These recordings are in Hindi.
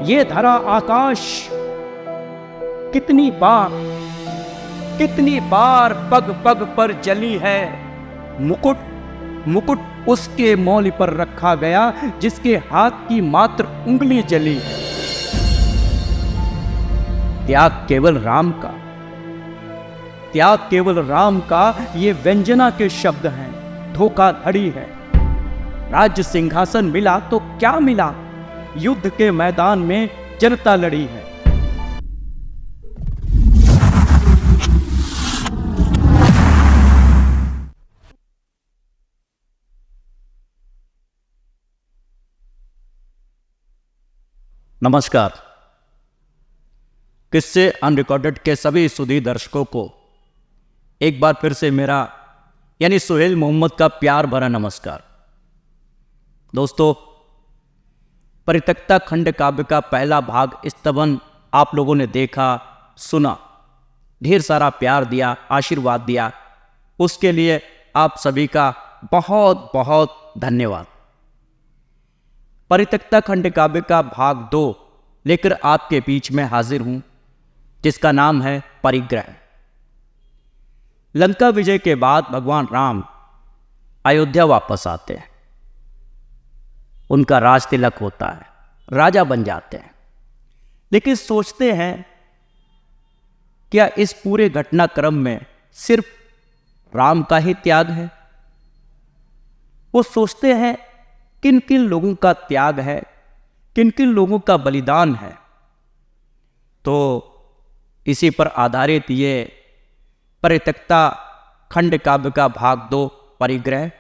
ये धरा आकाश कितनी बार पग पग पर जली है। मुकुट उसके मौल पर रखा गया जिसके हाथ की मात्र उंगली जली है। त्याग केवल राम का ये व्यंजना के शब्द हैं। धोखाधड़ी है। राज्य सिंहासन मिला तो क्या मिला, युद्ध के मैदान में जनता लड़ी है। नमस्कार। किस्से अनरिकॉर्डेड के सभी सुधी दर्शकों को एक बार फिर से मेरा यानी सुहेल मोहम्मद का प्यार भरा नमस्कार। दोस्तों, परित्यक्ता खंड काव्य का पहला भाग स्तवन आप लोगों ने देखा, सुना, ढेर सारा प्यार दिया, आशीर्वाद दिया, उसके लिए आप सभी का बहुत बहुत धन्यवाद। परित्यक्ता खंड काव्य का भाग 2 लेकर आपके बीच में हाजिर हूं, जिसका नाम है परिग्रह। लंका विजय के बाद भगवान राम अयोध्या वापस आते हैं। उनका राज तिलक होता है, राजा बन जाते हैं। लेकिन सोचते हैं क्या इस पूरे घटनाक्रम में सिर्फ राम का ही त्याग है? वो सोचते हैं किन किन लोगों का त्याग है, किन किन लोगों का बलिदान है। तो इसी पर आधारित ये परित्यक्ता खंड काव्य का भाग 2 परिग्रह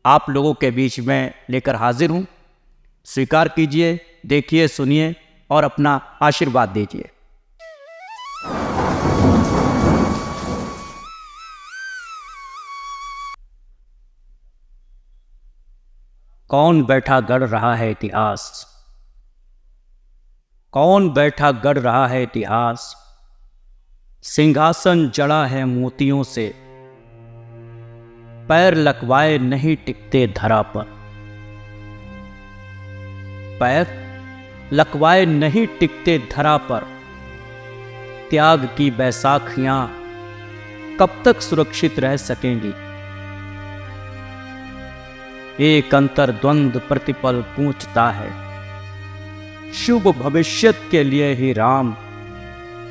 आप लोगों के बीच में लेकर हाजिर हूं। स्वीकार कीजिए, देखिए, सुनिए और अपना आशीर्वाद दीजिए। कौन बैठा गढ़ रहा है इतिहास, कौन बैठा गढ़ रहा है इतिहास, सिंहासन जड़ा है मोतियों से, पैर लकवाए नहीं टिकते धरा पर, पैर लकवाए नहीं टिकते धरा पर, त्याग की बैसाखियां कब तक सुरक्षित रह सकेंगी। एक अंतर द्वंद प्रतिपल पूछता है, शुभ भविष्यत के लिए ही राम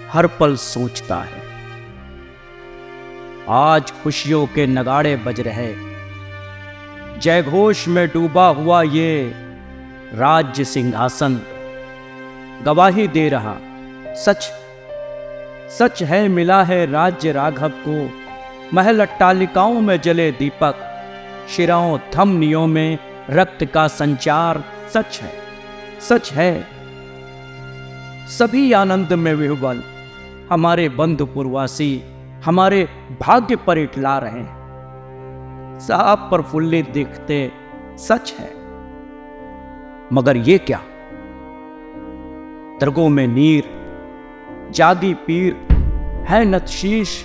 हर पल सोचता है। आज खुशियों के नगाड़े बज रहे, जय घोष में डूबा हुआ ये राज्य सिंहासन गवाही दे रहा। सच है मिला है राज्य राघव को, महल अट्टालिकाओं में जले दीपक, शिराओं धमनियों में रक्त का संचार। सच है सभी आनंद में विह्वल, हमारे बंधु पुरवासी हमारे भाग्य पर इठला रहे हैं, साफ प्रफुल्लित दिखते। सच है, मगर ये क्या, दरगों में नीर जागी पीर है नतशीश,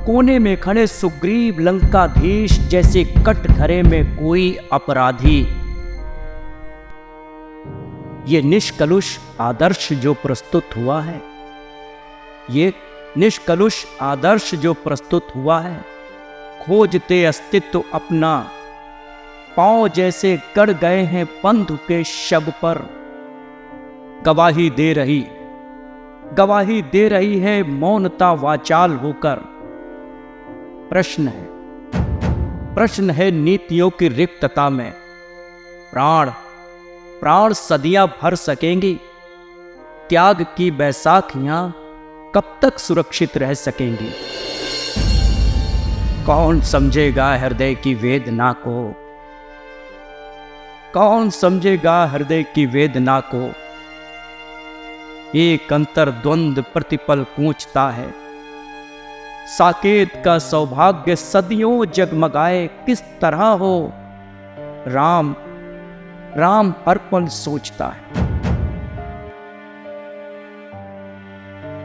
कोने में खड़े सुग्रीव लंकाधीश जैसे कटघरे में कोई अपराधी। ये निष्कलुष आदर्श जो प्रस्तुत हुआ है, ये निष्कलुष आदर्श जो प्रस्तुत हुआ है, खोजते अस्तित्व अपना, पांव जैसे गड़ गए हैं बंधु के शव पर। गवाही दे रही है मौनता वाचाल होकर। प्रश्न है नीतियों की रिक्तता में, प्राण सदियां भर सकेंगी, त्याग की बैसाखियां कब तक सुरक्षित रह सकेंगी। कौन समझेगा हृदय की वेदना को, कौन समझेगा हृदय की वेदना को। एक अंतर द्वंद प्रतिपल पूछता है, साकेत का सौभाग्य सदियों जगमगाए किस तरह हो। राम हर पल सोचता है।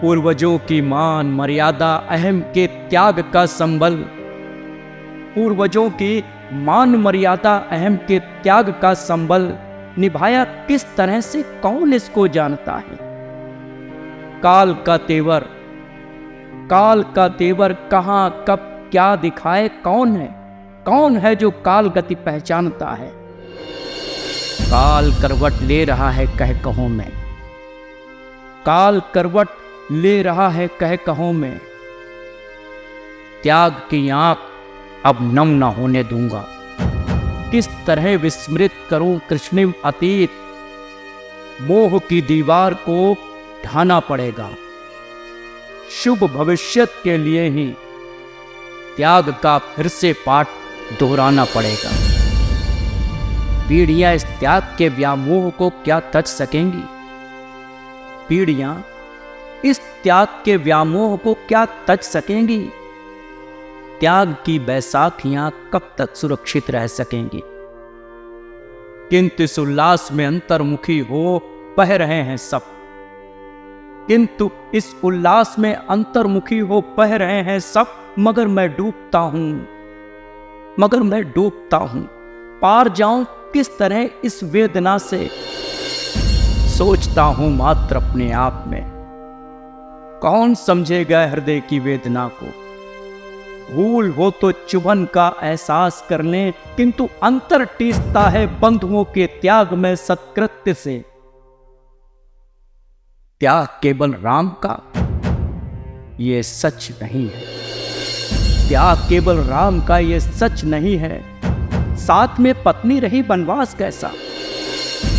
पूर्वजों की मान मर्यादा अहम के त्याग का संबल, पूर्वजों की मान मर्यादा अहम के त्याग का संबल, निभाया किस तरह से, कौन इसको जानता है। काल का तेवर कहां कब क्या दिखाए, कौन है जो काल गति पहचानता है। काल करवट ले रहा है कह कहों में, काल करवट ले रहा है कह कहों में, त्याग की आंख अब नम न होने दूंगा। किस तरह विस्मृत करूं कृष्णिम अतीत, मोह की दीवार को ढाना पड़ेगा। शुभ भविष्यत के लिए ही त्याग का फिर से पाठ दोहराना पड़ेगा। पीढ़ियां इस त्याग के व्यामोह को क्या तज सकेंगी, पीढ़ियां इस त्याग के व्यामोह को क्या तज सकेंगी। त्याग की बैसाखियां कब तक सुरक्षित रह सकेंगी। किंतु इस उल्लास में अंतर्मुखी हो बह रहे हैं सब, किंतु इस उल्लास में अंतर्मुखी हो बह रहे हैं सब, मगर मैं डूबता हूं, पार जाऊं किस तरह इस वेदना से। सोचता हूं मात्र अपने आप में, कौन समझेगा हृदय की वेदना को। भूल हो तो चुभन का एहसास कर लें, किंतु अंतर टीसता है बंधुओं के त्याग में सत्कृत्य से। त्याग केवल राम का ये सच नहीं है, त्याग केवल राम का ये सच नहीं है। साथ में पत्नी रही बनवास कैसा,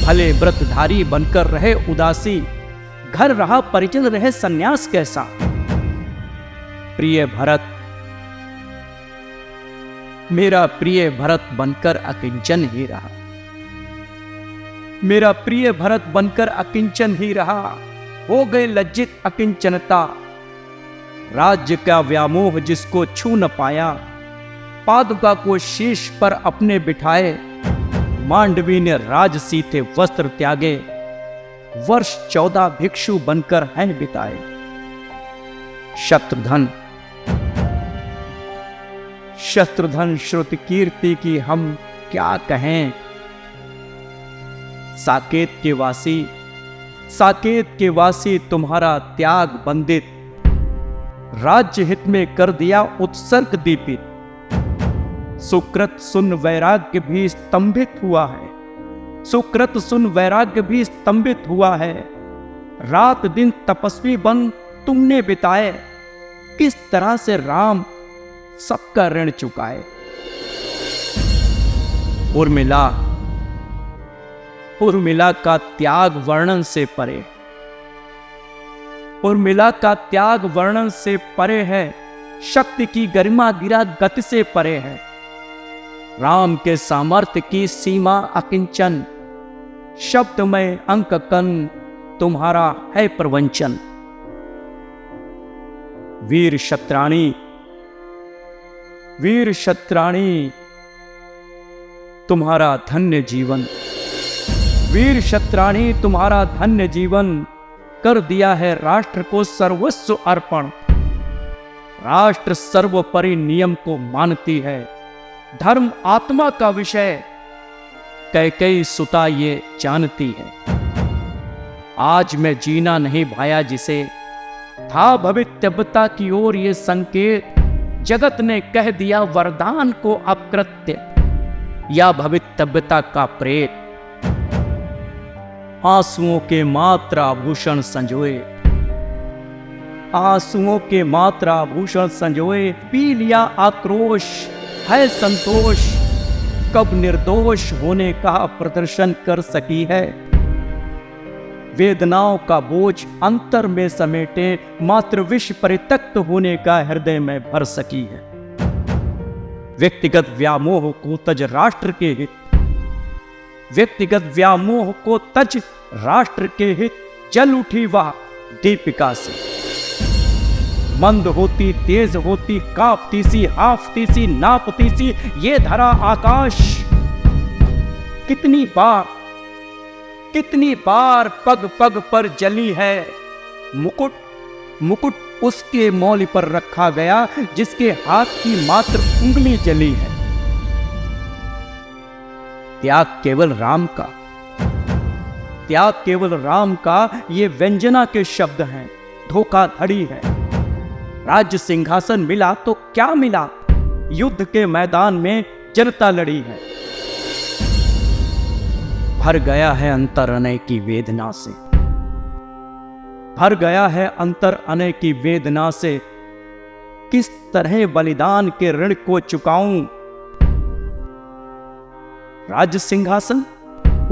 भले व्रतधारी बनकर रहे उदासी, घर रहा परिजन रहे सन्यास कैसा। प्रिय भरत, मेरा प्रिय भरत बनकर अकिंचन ही रहा, मेरा प्रिय भरत बनकर अकिंचन ही रहा। हो गए लज्जित अकिंचनता, राज्य का व्यामोह जिसको छू न पाया। पादुका को शीश पर अपने बिठाए, मांडवी ने राज सीते वस्त्र त्यागे। वर्ष 14 भिक्षु बनकर हैं बिताए। शत्रुधन श्रुति कीर्ति की हम क्या कहें। साकेत के वासी तुम्हारा त्याग बंदित, राज्य हित में कर दिया उत्सर्ग दीपित। सुकृत सुन वैराग्य भी स्तंभित हुआ है, सुकृत सुन वैराग्य भी स्तंभित हुआ है। रात दिन तपस्वी बन तुमने बिताए, किस तरह से राम सबका ऋण चुकाए। उर्मिला का त्याग वर्णन से परे, उर्मिला का त्याग वर्णन से परे है। शक्ति की गरिमा गिरा गति से परे है। राम के सामर्थ्य की सीमा अकिंचन, शब्द में अंक कन तुम्हारा है प्रवंचन। वीर शत्राणी तुम्हारा धन्य जीवन, वीर शत्राणी तुम्हारा धन्य जीवन। कर दिया है राष्ट्र को सर्वस्व अर्पण। राष्ट्र सर्वोपरि नियम को मानती है, धर्म आत्मा का विषय कैकेयी सुता ये जानती है। आज मैं जीना नहीं भाया जिसे, था भवितव्यता की ओर ये संकेत। जगत ने कह दिया वरदान को अकृत्य, या भवितव्यता का प्रेत। आंसुओं के मात्र आभूषण संजोए, आंसुओं के मात्र आभूषण संजोए। पी लिया आक्रोश है संतोष, कब निर्दोष होने का प्रदर्शन कर सकी है। वेदनाओं का बोझ अंतर में समेटे, मात्र विष परित्यक्त होने का हृदय में भर सकी है। व्यक्तिगत व्यामोह को तज राष्ट्र के हित, व्यक्तिगत व्यामोह को तज राष्ट्र के हित। जल उठी वह दीपिका से, मंद होती तेज होती, कांपती सी हाफती सी नापती सी ये धरा आकाश। कितनी बार पग पग पर जली है। मुकुट उसके मौली पर रखा गया जिसके हाथ की मात्र उंगली जली है। त्याग केवल राम का, त्याग केवल राम का ये व्यंजना के शब्द हैं, धोखाधड़ी है। राज्य सिंहासन मिला तो क्या मिला, युद्ध के मैदान में जनता लड़ी है। भर गया है अंतर अनय की वेदना से, भर गया है अंतर अनय की वेदना से, किस तरह बलिदान के ऋण को चुकाऊं। राज्य सिंहासन,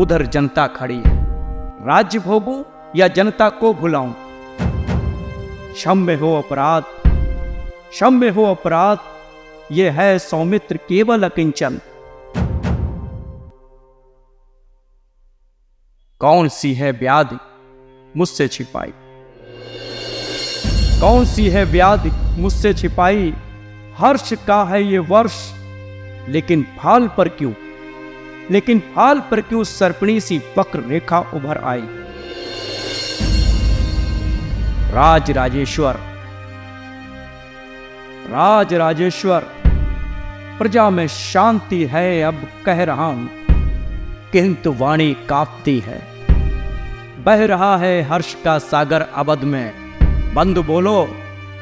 उधर जनता खड़ी है, राज्य भोगूं या जनता को भुलाऊं। क्षम्य हो अपराध, क्षम्य हो अपराध, ये है सौमित्र केवल अकिंचन। कौन सी है व्याधि मुझसे छिपाई, कौन सी है व्याधि मुझसे छिपाई। हर्ष का है ये वर्ष, लेकिन फाल पर क्यों, लेकिन फाल पर क्यों सर्पणी सी वक्र रेखा उभर आई। राज राजेश्वर, राज राजेश्वर, प्रजा में शांति है अब कह रहा हूं, किंतु वाणी कांपती है। बह रहा है हर्ष का सागर अवध में, बंधु बोलो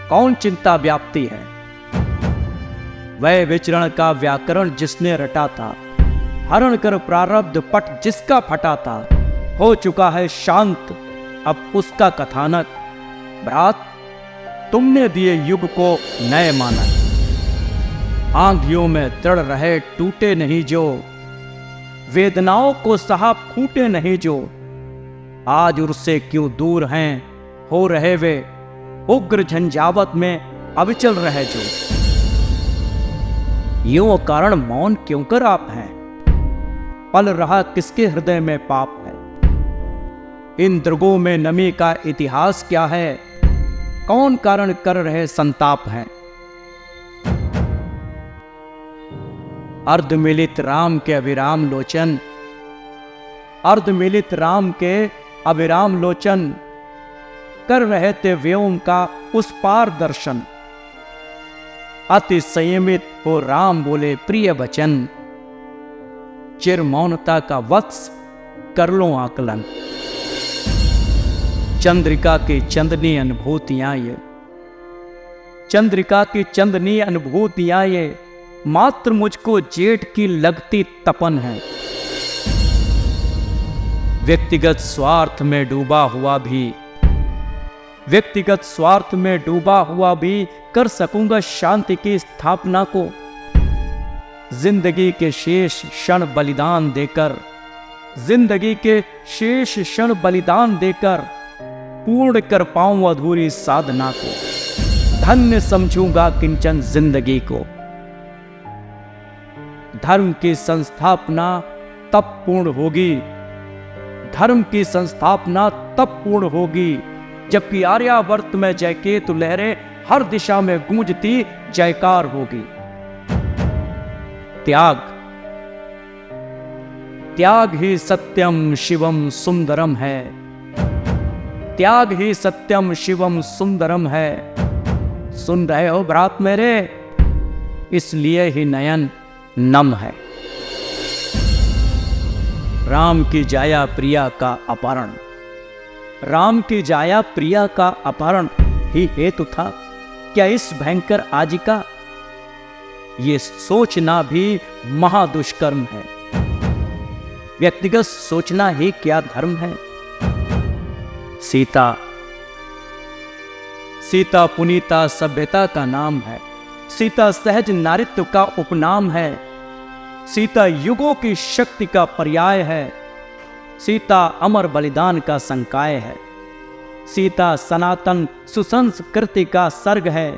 कौन चिंता व्याप्ति है। वह विचरण का व्याकरण जिसने रटा था, हरण कर प्रारब्ध पट जिसका फटा था, हो चुका है शांत अब उसका कथानक। भ्रात तुमने दिए युग को नए मानक, आंधियों में दृढ़ रहे टूटे नहीं जो, वेदनाओं को सहा फूटे नहीं जो। आज उससे क्यों दूर हैं हो रहे वे, उग्र झंझावत में अविचल रहे जो। यूं कारण मौन क्यों कर आप हैं, पल रहा किसके हृदय में पाप है। इन दृगों में नमी का इतिहास क्या है, कौन कारण कर रहे संताप है। अर्धमिलित राम के अविराम लोचन, अर्धमिलित राम के अविराम लोचन, कर रहे थे व्योम का उस पार दर्शन। अति संयमित हो राम बोले प्रिय वचन, चिर मौनता का वत्स कर लो आकलन। चंद्रिका की चंदनी अनुभूतियां ये, चंद्रिका की चंदनी अनुभूतियां ये, मात्र मुझको जेठ की लगती तपन है। व्यक्तिगत स्वार्थ में डूबा हुआ भी, व्यक्तिगत स्वार्थ में डूबा हुआ भी कर सकूंगा शांति की स्थापना को। जिंदगी के शेष क्षण बलिदान देकर, जिंदगी के शेष क्षण बलिदान देकर, पूर्ण कर पाऊं अधूरी साधना को। धन्य समझूंगा किंचन जिंदगी को। धर्म की संस्थापना तब पूर्ण होगी, धर्म की संस्थापना तब पूर्ण होगी, जबकि आर्यावर्त में जयकेतु लहरें हर दिशा में गूंजती जयकार होगी। त्याग, त्याग ही सत्यम शिवम सुंदरम है, त्याग ही सत्यम शिवम सुंदरम है। सुन रहे हो भ्रात मेरे, इसलिए ही नयन नम है। राम की जाया प्रिया का अपहरण, राम की जाया प्रिया का अपहरण ही हेतु था क्या इस भयंकर आजिका। ये सोचना भी महादुष्कर्म है, व्यक्तिगत सोचना ही क्या धर्म है। सीता, सीता पुनीता सभ्यता का नाम है, सीता सहज नारित्व का उपनाम है, सीता युगों की शक्ति का पर्याय है, सीता अमर बलिदान का संकाय है, सीता सनातन सुसंस्कृति का सर्ग है,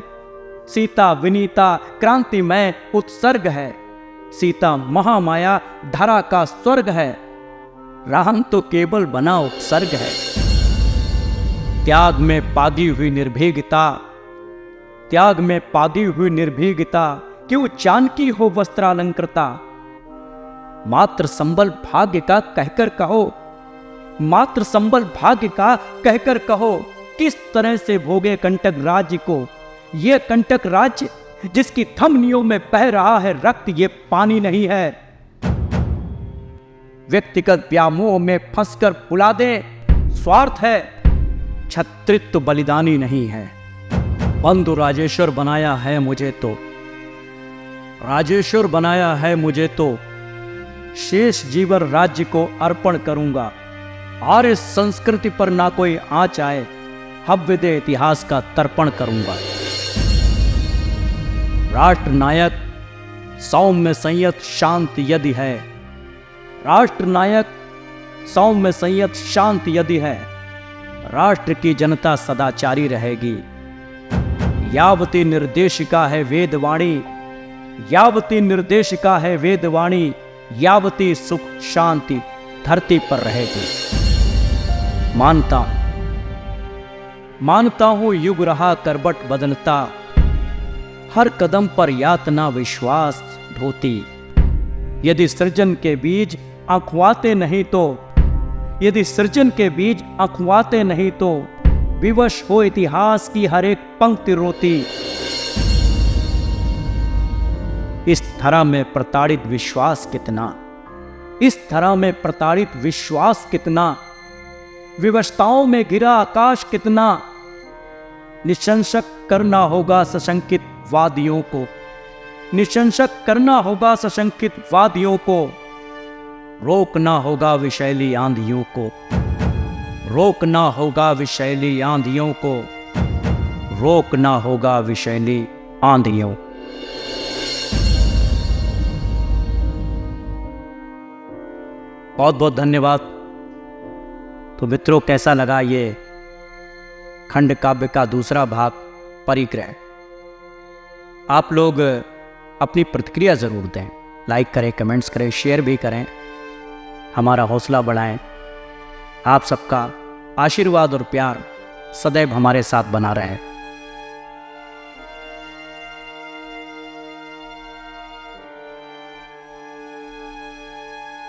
सीता विनीता क्रांतिमय उत्सर्ग है, सीता महामाया धरा का स्वर्ग है, राम तो केवल बना उपसर्ग है। त्याग में पागी हुई निर्भीकता, त्याग में पागी हुई निर्भीकता, क्यों जानकी हो वस्त्रालंकृता। मात्र संबल भाग्य का कहकर कहो, मात्र संबल भाग्य का कहकर कहो, किस तरह से भोगे कंटक राज्य को। यह कंटक राज्य जिसकी धमनियों में बह रहा है रक्त, ये पानी नहीं है। व्यक्तिगत व्यामोह में फंसकर भुला दे। स्वार्थ है, छत्रित्व बलिदानी नहीं है। बंधु राजेश्वर बनाया है मुझे तो, राजेश्वर बनाया है मुझे तो, शेष जीवन राज्य को अर्पण करूंगा। आर्य संस्कृति पर ना कोई आँच आए, हव्य दे इतिहास का तर्पण करूंगा। राष्ट्र नायक सौम्य संयत शांत यदि है, राष्ट्र नायक सौम्य संयत शांत यदि है, राष्ट्र की जनता सदाचारी रहेगी। यावती निर्देशिका है वेदवाणी, यावती निर्देशिका है वेदवाणी, यावती सुख शांति धरती पर रहेगी। मानता हूं युग रहा करबट बदलता, हर कदम पर यातना विश्वास ढोती। यदि सृजन के बीज अखवाते नहीं तो, यदि सृजन के बीज अखवाते नहीं तो, विवश हो इतिहास की हर एक पंक्ति रोती। इस धरा में प्रताड़ित विश्वास कितना, इस धरा में प्रताड़ित विश्वास कितना, विवशताओं में घिरा आकाश कितना। निशंसक करना होगा सशंकित वादियों को, निशंसक करना होगा सशंकित वादियों को, रोकना होगा विषैली आंधियों को, रोकना होगा विषैली आंधियों को, रोकना होगा विषैली आंधियों। बहुत बहुत धन्यवाद। तो मित्रों, कैसा लगा ये खंड काव्य का दूसरा भाग परिग्रह? आप लोग अपनी प्रतिक्रिया ज़रूर दें, लाइक करें, कमेंट्स करें, शेयर भी करें, हमारा हौसला बढ़ाएं। आप सबका आशीर्वाद और प्यार सदैव हमारे साथ बना रहे।